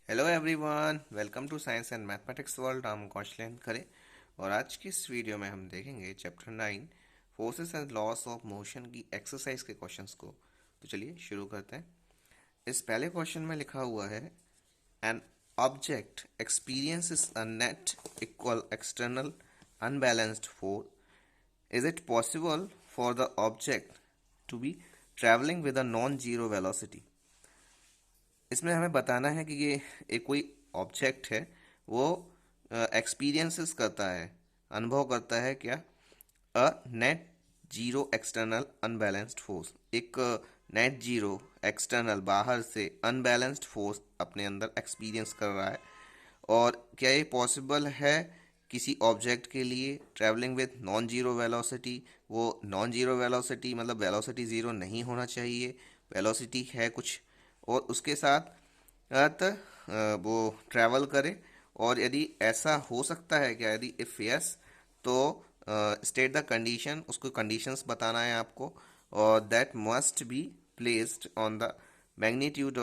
Hello everyone, welcome to science and mathematics world. हम कौशलेंद्र खरे और आज की इस वीडियो में हम देखेंगे chapter 9 forces and loss of motion की एक्सरसाइज के क्वेश्चंस को। तो चलिए शुरू करते हैं। इस पहले क्वेश्चन में लिखा हुआ है an object experiences a net equal external unbalanced force. Is it possible for the object to be travelling with a non zero velocity. इसमें हमें बताना है कि ये एक कोई ऑब्जेक्ट है, वो एक्सपीरियंसेस करता है, अनुभव करता है क्या, a net zero external unbalanced force. एक नेट जीरो एक्सटर्नल बाहर से अनबैलेंस्ड फोर्स अपने अंदर एक्सपीरियंस कर रहा है। और क्या ये पॉसिबल है किसी ऑब्जेक्ट के लिए travelling with non zero velocity. वो नॉन जीरो वेलोसिटी मतलब वेलोसिटी ज़ीरो नहीं होना चाहिए, वेलोसिटी है कुछ और उसके साथ वो ट्रैवल करे। और यदि ऐसा हो सकता है क्या, यदि इफ़ यस तो स्टेट द कंडीशन, उसको कंडीशंस बताना है आपको। और that must be placed on the magnitude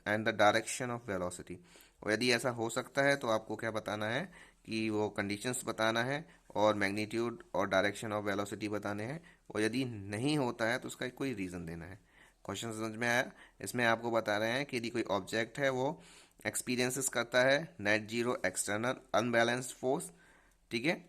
and the direction of velocity. और यदि ऐसा हो सकता है तो आपको क्या बताना है कि वो कंडीशंस बताना है और मैग्नीट्यूड और डायरेक्शन ऑफ वेलोसिटी बताने हैं। और यदि नहीं होता है तो उसका कोई रीज़न देना है। क्वेश्चन समझ में आया? इसमें आपको बता रहे हैं कि यदि कोई ऑब्जेक्ट है वो एक्सपीरियंसेस करता है net zero external unbalanced force, ठीक है,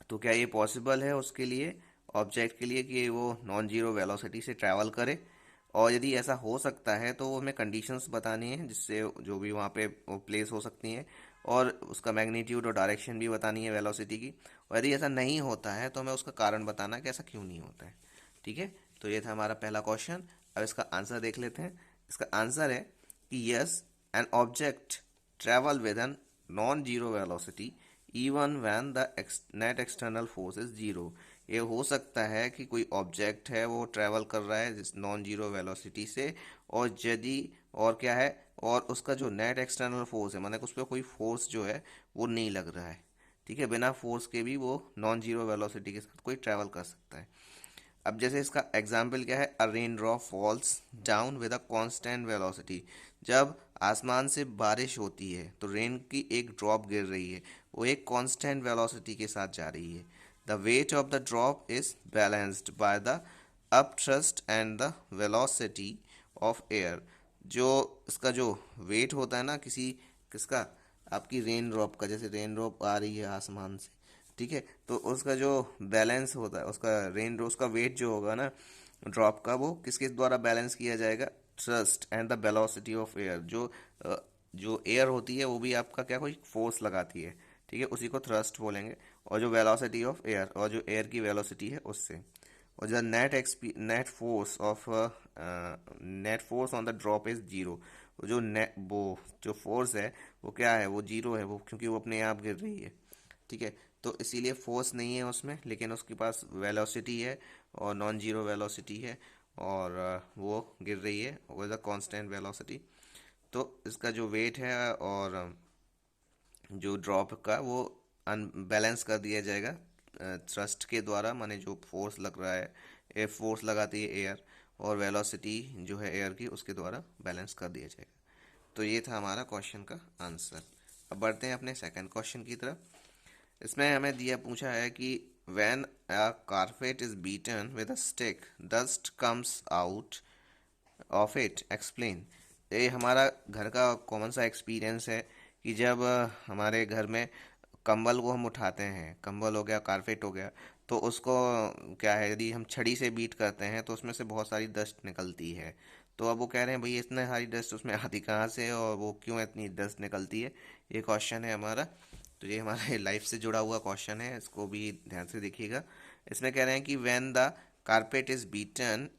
तो क्या ये पॉसिबल है उसके लिए, ऑब्जेक्ट के लिए, कि वो नॉन जीरो वेलोसिटी से ट्रैवल करे। और यदि ऐसा हो सकता है तो वो हमें कंडीशंस बतानी है जिससे जो भी वहाँ पे प्लेस हो सकती हैं, और उसका मैग्नीट्यूड और डायरेक्शन भी बतानी है वेलोसिटी की। और यदि ऐसा नहीं होता है तो हमें उसका कारण बताना है कि ऐसा क्यों नहीं होता है। ठीक है, तो ये था हमारा पहला क्वेश्चन। अब इसका आंसर देख लेते हैं। इसका आंसर है कि yes, an object travel with an non zero velocity even when the net external force is zero. ये हो सकता है कि कोई ऑब्जेक्ट है वो ट्रैवल कर रहा है जिस नॉन जीरो वेलोसिटी से, और यदि और क्या है, और उसका जो नेट एक्सटर्नल फोर्स है माने उस पर कोई फोर्स जो है वो नहीं लग रहा है। ठीक है, बिना फोर्स के भी वो नॉन जीरो वेलोसिटी के साथ कोई ट्रैवल कर सकता है। अब जैसे इसका एग्जाम्पल क्या है, a rain drop falls down with a constant velocity. जब आसमान से बारिश होती है तो रेन की एक ड्रॉप गिर रही है, वो एक कांस्टेंट वेलोसिटी के साथ जा रही है। The weight of the drop is balanced by the upthrust and the velocity of air. जो इसका जो वेट होता है ना किसी किसका, आपकी रेन ड्रॉप का, जैसे रेन ड्रॉप आ रही है आसमान से, ठीक है, तो उसका जो बैलेंस होता है, उसका रेन उसका वेट जो होगा ना ड्रॉप का, वो किसके द्वारा बैलेंस किया जाएगा, thrust and the velocity of air. Uh, जो एयर होती है वो भी आपका क्या कोई फोर्स लगाती है, ठीक है, उसी को थ्रस्ट बोलेंगे। और जो वेलोसिटी ऑफ एयर, और जो एयर की वेलोसिटी है उससे। और जो net force on the drop is zero. जो नेट वो जो फोर्स है वो क्या है, वो जीरो है, वो क्योंकि वो अपने आप गिर रही है। ठीक है, तो इसीलिए फोर्स नहीं है उसमें, लेकिन उसके पास वेलोसिटी है और नॉन जीरो वेलोसिटी है। और वो गिर रही है विद अ कांस्टेंट वेलोसिटी। तो इसका जो वेट है और जो ड्रॉप का वो अनबैलेंस कर दिया जाएगा थ्रस्ट के द्वारा, माने जो फोर्स लग रहा है, एयर फोर्स लगाती है एयर, और वेलोसिटी जो है एयर की उसके द्वारा बैलेंस कर दिया जाएगा। तो ये था हमारा क्वेश्चन का आंसर। अब बढ़ते हैं अपने सेकंड क्वेश्चन की तरफ। इसमें हमें दिया पूछा है कि when a carpet is beaten with a stick dust comes out of it, explain. ये हमारा घर का कॉमन सा एक्सपीरियंस है कि जब हमारे घर में कंबल को हम उठाते हैं, कंबल हो गया, कारपेट हो गया, तो उसको क्या है, यदि हम छड़ी से बीट करते हैं तो उसमें से बहुत सारी डस्ट निकलती है। तो अब वो कह रहे हैं भाई इतने सारी डस्ट उसमें आती कहाँ से और वो क्यों इतनी डस्ट निकलती है। ये क्वेश्चन है हमारा। तो ये हमारे लाइफ से जुड़ा हुआ क्वेश्चन है, इसको भी ध्यान से देखिएगा। इसमें कह रहे हैं कि when the carpet is beaten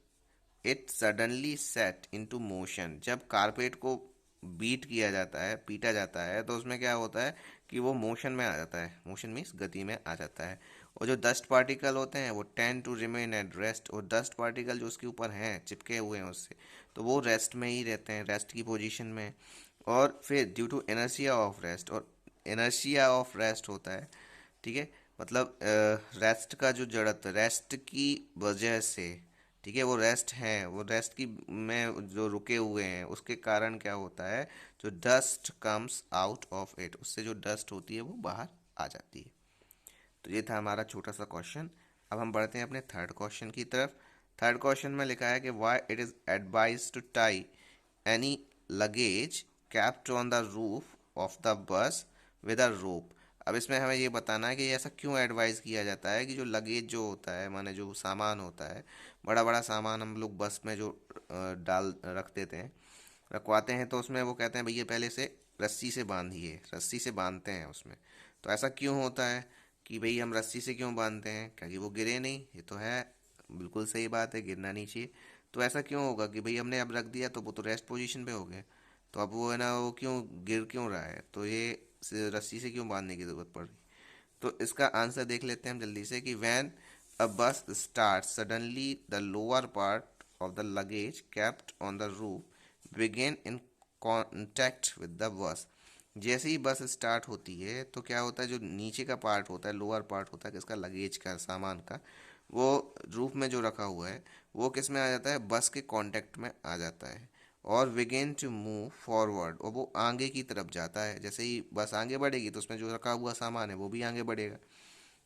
it suddenly set into motion. जब कारपेट को बीट किया जाता है, पीटा जाता है, तो उसमें क्या होता है कि वो मोशन में आ जाता है। मोशन मीन्स गति में आ जाता है। और जो डस्ट पार्टिकल होते हैं वो tend to remain at rest. और डस्ट पार्टिकल जो उसके ऊपर हैं, चिपके हुए हैं उससे, तो वो रेस्ट में ही रहते हैं, रेस्ट की पोजीशन में। और फिर due to inertia of rest, और इनर्शिया ऑफ रेस्ट होता है, ठीक है, मतलब रेस्ट का जो जड़त्व, रेस्ट की वजह से, ठीक है, वो रेस्ट हैं, वो रेस्ट की में जो रुके हुए हैं, उसके कारण क्या होता है, जो dust comes out of it, उससे जो डस्ट होती है वो बाहर आ जाती है। तो ये था हमारा छोटा सा क्वेश्चन। अब हम बढ़ते हैं अपने थर्ड क्वेश्चन की तरफ। थर्ड क्वेश्चन में लिखा है कि why it is advise to tie any luggage kept on the roof of the bus with a rope. अब इसमें हमें ये बताना है कि ऐसा क्यों एडवाइस किया जाता है कि जो लगेज जो होता है, माने जो सामान होता है, बड़ा बड़ा सामान हम लोग बस में जो डाल रख देते हैं, रखवाते हैं, तो उसमें वो कहते हैं भैया पहले से रस्सी से बांधिए, रस्सी से बांधते हैं उसमें। तो ऐसा क्यों होता है कि भाई हम रस्सी से क्यों बांधते हैं, क्योंकि वो गिरे नहीं, ये तो है, बिल्कुल सही बात है, गिरना नहीं चाहिए। तो ऐसा क्यों होगा कि भाई हमने अब रख दिया तो वो तो रेस्ट पोजीशन पे हो गया, तो अब वो है ना, वो क्यों गिर क्यों रहा है, तो ये रस्सी से क्यों बांधने की ज़रूरत पड़ रही। तो इसका आंसर देख लेते हैं हम जल्दी से कि when a bus start suddenly the lower part of the luggage kept on the roof begin in contact with the bus. जैसे ही बस स्टार्ट होती है तो क्या होता है, जो नीचे का पार्ट होता है, लोअर पार्ट होता है किसका, लगेज का, सामान का, वो रूफ में जो रखा हुआ है वो किस में आ जाता है, बस के कांटेक्ट में आ जाता है, और बिगेन टू मूव फॉरवर्ड, और वो आगे की तरफ जाता है। जैसे ही बस आगे बढ़ेगी तो उसमें जो रखा हुआ सामान है वो भी आगे बढ़ेगा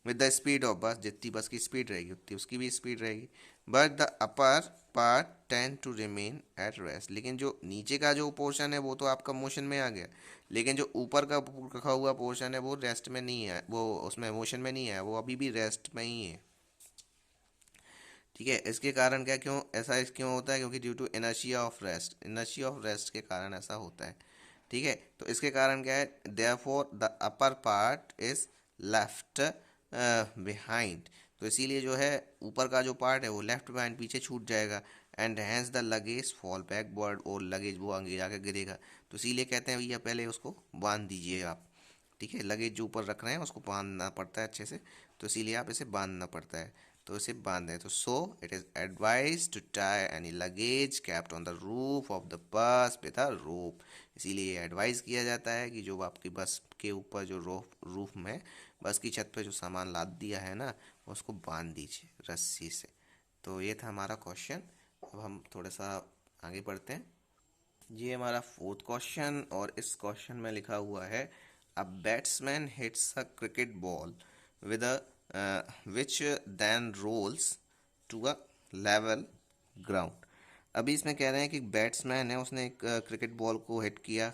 विद द स्पीड ऑफ बस, जितनी बस की स्पीड रहेगी उतनी उसकी भी स्पीड रहेगी। But the upper part tend to remain at rest, लेकिन जो नीचे का जो पोर्शन है वो तो आपका मोशन में आ गया, लेकिन जो ऊपर का रखा हुआ पोर्शन है वो रेस्ट में नहीं है, वो उसमें मोशन में नहीं है, वो अभी भी रेस्ट में ही है। ठीक है, इसके कारण क्या, क्यों ऐसा इस क्यों होता है, क्योंकि due to inertia of rest, inertia of rest के कारण ऐसा होता है। ठीक है, तो इसके कारण क्या है, therefore the upper part is left behind, तो इसीलिए जो है ऊपर का जो पार्ट है वो लेफ्ट बिहाइंड, पीछे छूट जाएगा। And hence the luggage fall backward, और लगेज वो आगे जाके गिरेगा। तो इसीलिए कहते हैं भैया पहले उसको बांध दीजिए आप। ठीक है, लगेज जो ऊपर रख रहे हैं उसको बांधना पड़ता है अच्छे से, तो इसीलिए आप इसे बांधना पड़ता है, तो इसे बांध दें। तो so it is advise to tie any luggage kept on the roof of the bus with a rope. इसीलिए एडवाइस किया जाता है कि जो आपकी बस के ऊपर जो रूफ में, बस की छत पे जो सामान लाद दिया है ना, उसको बांध दीजिए रस्सी से। तो ये था हमारा क्वेश्चन। अब हम थोड़ा सा आगे बढ़ते हैं। ये हमारा फोर्थ क्वेश्चन, और इस क्वेश्चन में लिखा हुआ है a batsman hits a cricket ball with a which then rolls to a level ground. अभी इसमें कह रहे हैं कि बैट्समैन है, उसने एक क्रिकेट बॉल को हिट किया,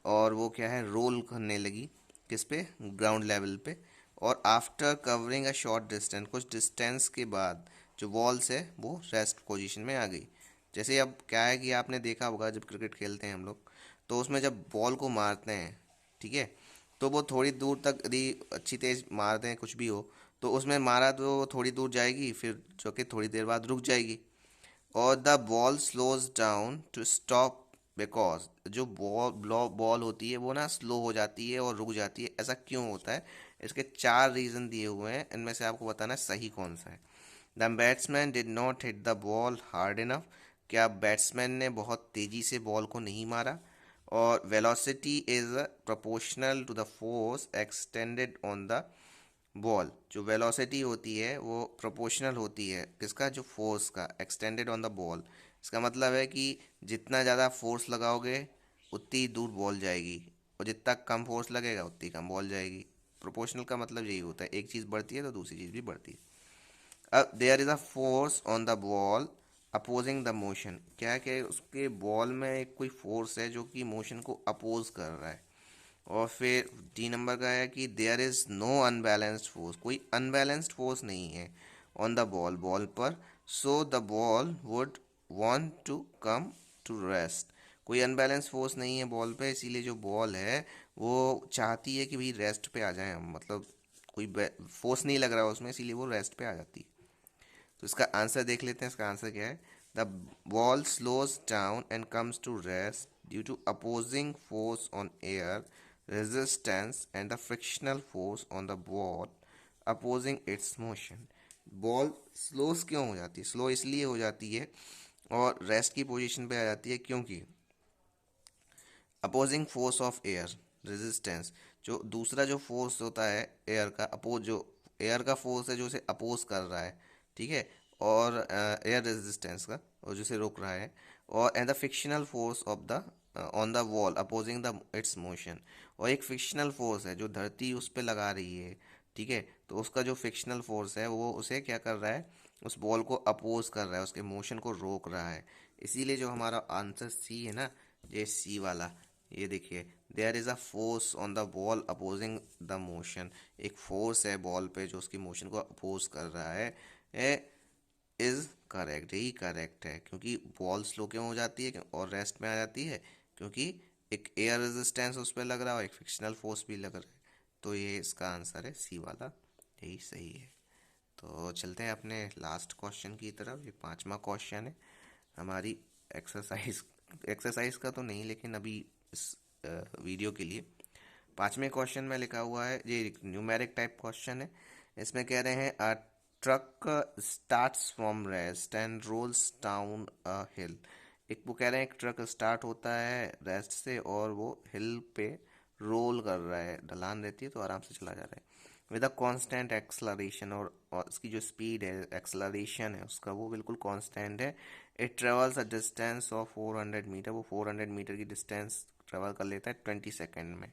और वो क्या है, रोल करने लगी किस पे, ग्राउंड लेवल पे। और after covering a short distance, कुछ डिस्टेंस के बाद जो बॉल्स है वो रेस्ट पोजीशन में आ गई। जैसे अब क्या है कि आपने देखा होगा जब क्रिकेट खेलते हैं हम लोग, तो उसमें जब बॉल को मारते हैं, ठीक है, तो वो थोड़ी दूर तक यदि अच्छी तेज मारते हैं कुछ भी हो, तो उसमें मारा तो वो थोड़ी दूर जाएगी, फिर जो कि थोड़ी देर बाद रुक जाएगी, और the ball slows down to stop, because जो बॉल होती है वो ना स्लो हो जाती है और रुक जाती है। ऐसा क्यों होता है, इसके चार रीज़न दिए हुए हैं, इनमें से आपको बताना है सही कौन सा है। The batsman did not hit the ball hard enough, क्या बैट्समैन ने बहुत तेज़ी से बॉल को नहीं मारा, और velocity is proportional to the force extended on the ball, जो वेलोसिटी होती है वो प्रोपोर्शनल होती है किसका, जो फोर्स का, एक्सटेंडेड ऑन द बॉल। इसका मतलब है कि जितना ज़्यादा फोर्स लगाओगे उतनी दूर बॉल जाएगी, और जितना कम फोर्स लगेगा उतनी कम बॉल जाएगी। प्रोपोर्शनल का मतलब यही होता है, एक चीज़ बढ़ती है तो दूसरी चीज़ भी बढ़ती है। अब there is a force on the ball opposing the motion, क्या है कि उसके बॉल में एक कोई फोर्स है जो कि मोशन को अपोज कर रहा है। और फिर डी नंबर का है कि there is no unbalanced force, कोई अनबैलेंस्ड फोर्स नहीं है ऑन द बॉल, बॉल पर, so the ball would want to come to rest, कोई अनबैलेंस फोर्स नहीं है बॉल पे, इसीलिए जो बॉल है वो चाहती है कि भाई रेस्ट पे आ जाए हम, मतलब कोई फोर्स नहीं लग रहा है उसमें, इसीलिए वो रेस्ट पे आ जाती है। तो इसका आंसर देख लेते हैं, इसका आंसर क्या है, the ball slows down and comes to rest due to opposing force on air resistance and the frictional force on the ball opposing its motion. Ball slow क्यों हो जाती है, स्लो इसलिए हो जाती है और रेस्ट की पोजीशन पे आ जाती है क्योंकि opposing force of air resistance, जो दूसरा जो फोर्स होता है एयर का, अपोज जो एयर का फोर्स है जो उसे अपोज कर रहा है, ठीक है, और एयर रेजिस्टेंस का, और जिसे रोक रहा है, और and the frictional force of the on the wall opposing the it's motion. और एक फिक्शनल फोर्स है जो धरती उस पर लगा रही है, ठीक है, तो उसका जो फिक्शनल फोर्स है वो उसे क्या कर रहा है, उस बॉल को अपोज कर रहा है, उसके मोशन को रोक रहा है। इसीलिए जो हमारा आंसर सी है ना, ये सी वाला, ये देखिए, there is a force on the ball opposing the motion. एक फोर्स है बॉल पे जो उसकी मोशन को अपोज कर रहा है, इज करेक्ट, यही करेक्ट है, क्योंकि बॉल स्लो क्यों हो जाती है और रेस्ट में आ जाती है, क्योंकि एक एयर रेजिस्टेंस उस पर लग रहा है और एक फिक्शनल फोर्स भी लग रहा है। तो ये इसका आंसर है सी वाला, यही सही है। तो चलते हैं अपने लास्ट क्वेश्चन की तरफ। ये पांचवा क्वेश्चन है हमारी एक्सरसाइज, एक्सरसाइज का तो नहीं, लेकिन अभी इस वीडियो के लिए पांचवें क्वेश्चन में लिखा हुआ है, ये न्यूमेरिक टाइप क्वेश्चन है। इसमें कह रहे हैं a truck starts from rest and rolls down a hill. एक वो कह रहे हैं एक ट्रक स्टार्ट होता है रेस्ट से और वो हिल पे रोल कर रहा है, ढलान रहती है तो आराम से चला जा रहा है, विद अ कांस्टेंट एक्सलरेशन, और इसकी जो स्पीड है, एक्सलरेशन है उसका, वो बिल्कुल कांस्टेंट है। It travels a distance of 400 metre, वो 400 मीटर की डिस्टेंस ट्रेवल कर लेता है 20 सेकेंड में,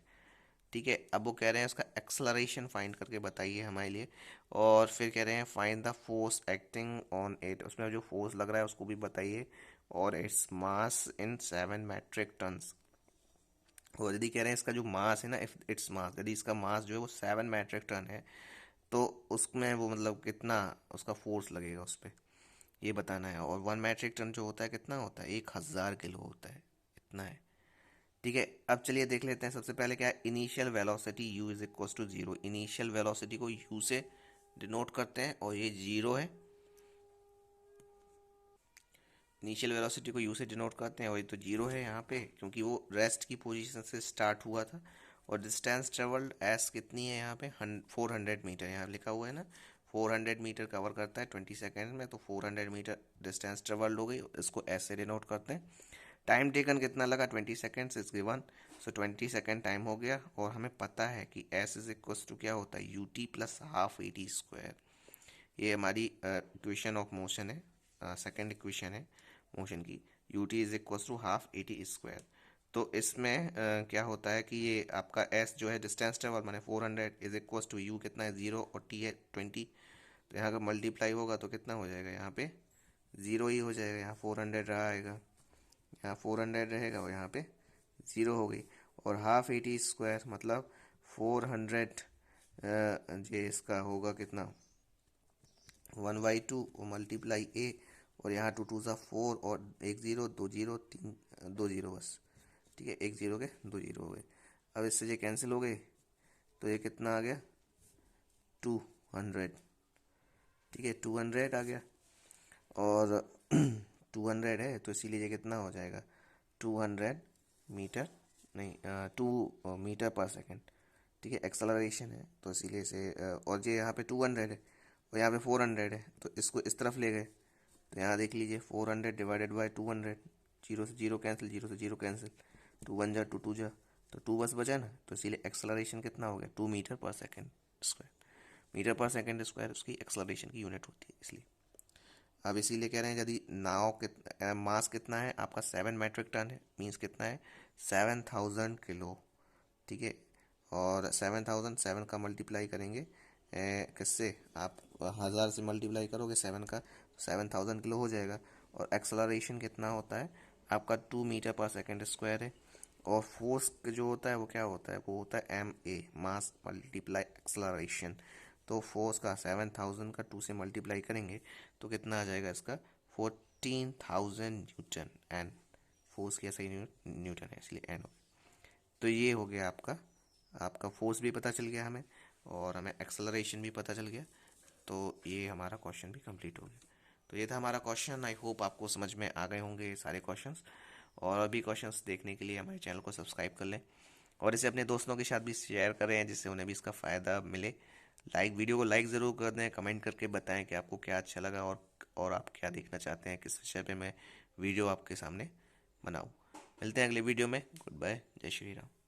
ठीक है। अब वो कह रहे हैं उसका एक्सलरेशन फाइंड करके बताइए हमारे लिए, और फिर कह रहे हैं find the force acting on it, उसमें जो फोर्स लग रहा है उसको भी बताइए, और इट्स मास इन 7 मैट्रिक टन्स। और यदि कह रहे हैं इसका जो मास है ना, इफ इट्स मास, यदि इसका मास जो है वो 7 मैट्रिक टन है, तो उसमें वो मतलब कितना उसका फोर्स लगेगा उस पर, ये बताना है। और 1 मैट्रिक टन जो होता है कितना होता है, 1000 किलो होता है, इतना है, ठीक है। अब चलिए देख लेते हैं। सबसे पहले क्या है, initial velocity u is equal to zero. Initial velocity को u से डिनोट करते हैं और ये जीरो है। इनिशियल वेलोसिटी को u से डिनोट करते हैं और ये तो जीरो है यहाँ पे, क्योंकि वो रेस्ट की पोजीशन से स्टार्ट हुआ था। और डिस्टेंस ट्रेवल्ड एस कितनी है यहाँ पे, 400 मीटर, यहाँ लिखा हुआ है ना, 400 मीटर कवर करता है 20 सेकेंड में, तो 400 मीटर डिस्टेंस ट्रेवल्ड हो गई, इसको एस से डिनोट करते हैं। टाइम टेकन कितना लगा, 20 seconds is given, so 20 second time हो गया। और हमें पता है कि एस इज इक्वल टू क्या होता है, U T plus half A T square. ये हमारी इक्वेशन ऑफ मोशन है, सेकेंड इक्वेशन है मोशन की, U T is equal to half A T square. तो इसमें क्या होता है कि ये आपका एस जो है डिस्टेंस ट्रेवल मैंने 400 इज इक्वल टू यू कितना है 0 और टी है 20, तो यहाँ का मल्टीप्लाई होगा तो कितना हो जाएगा, यहाँ पे 0 ही हो जाएगा, यहाँ 400 रहा आएगा, यहाँ 400 रहेगा और यहाँ पे 0 हो गई। और हाफ ए टी स्क्वायर मतलब 400, ये इसका होगा कितना, 1/2 और मल्टीप्लाई ए, और यहाँ 2 2 ज़ा 4 और एक ज़ीरो, दो जीरो, तीन, दो जीरो बस, ठीक है, एक जीरो के दो जीरो हो गए। अब इससे ये कैंसिल हो गए, तो ये कितना आ गया, 200, ठीक है, 200 आ गया। और 200 है तो इसीलिए ये कितना हो जाएगा, 200 मीटर, नहीं 2 मीटर पर सेकेंड, ठीक है, एक्सलरेशन है तो इसीलिए से और ये यहाँ पे 200 है और यहाँ पे 400 है, तो इसको इस तरफ ले गए, तो यहाँ देख लीजिए 400 डिवाइडेड बाई 200, जीरो से जीरो कैंसिल, जीरो से जीरो कैंसिल, 2 1 जा 2 2 जा, तो 2 बस बचा ना, तो इसीलिए एक्सलरेशन कितना हो गया, 2 मीटर पर सेकेंड स्क्वायर। मीटर पर सेकेंड स्क्वायर उसकी एक्सलरेशन की यूनिट होती है, इसलिए। अब इसीलिए कह रहे हैं यदि नाव मास कितना है आपका, 7 मैट्रिक टन है, मीन्स कितना है, 7000 किलो, ठीक है। और 7000, 7 का मल्टीप्लाई करेंगे किससे, आप 1000 से मल्टीप्लाई करोगे 7 का, 7000 किलो हो जाएगा। और एक्सलरेशन कितना होता है आपका, 2 मीटर पर सेकेंड स्क्वायर है। और फोर्स जो होता है वो क्या होता है, वो होता है M A, mass multiply acceleration. तो फोर्स का 7000 का 2 से मल्टीप्लाई करेंगे तो कितना आ जाएगा इसका, 14000 न्यूटन, एन, फोर्स की ऐसा ही न्यूटन है इसलिए एन हो। तो ये हो गया आपका, आपका फोर्स भी पता चल गया हमें और हमें एक्सलरेशन भी पता चल गया। तो ये हमारा क्वेश्चन भी कंप्लीट हो गया। तो ये था हमारा क्वेश्चन। आई होप आपको समझ में आ गए होंगे ये सारे क्वेश्चंस। और अभी क्वेश्चंस देखने के लिए हमारे चैनल को सब्सक्राइब कर लें और इसे अपने दोस्तों के साथ भी शेयर करें जिससे उन्हें भी इसका फ़ायदा मिले। वीडियो को लाइक ज़रूर कर दें, कमेंट करके बताएं कि आपको क्या अच्छा लगा और आप क्या देखना चाहते हैं, किस विषय पे मैं वीडियो आपके सामने बनाऊं। मिलते हैं अगले वीडियो में। गुड बाय, जय श्री राम।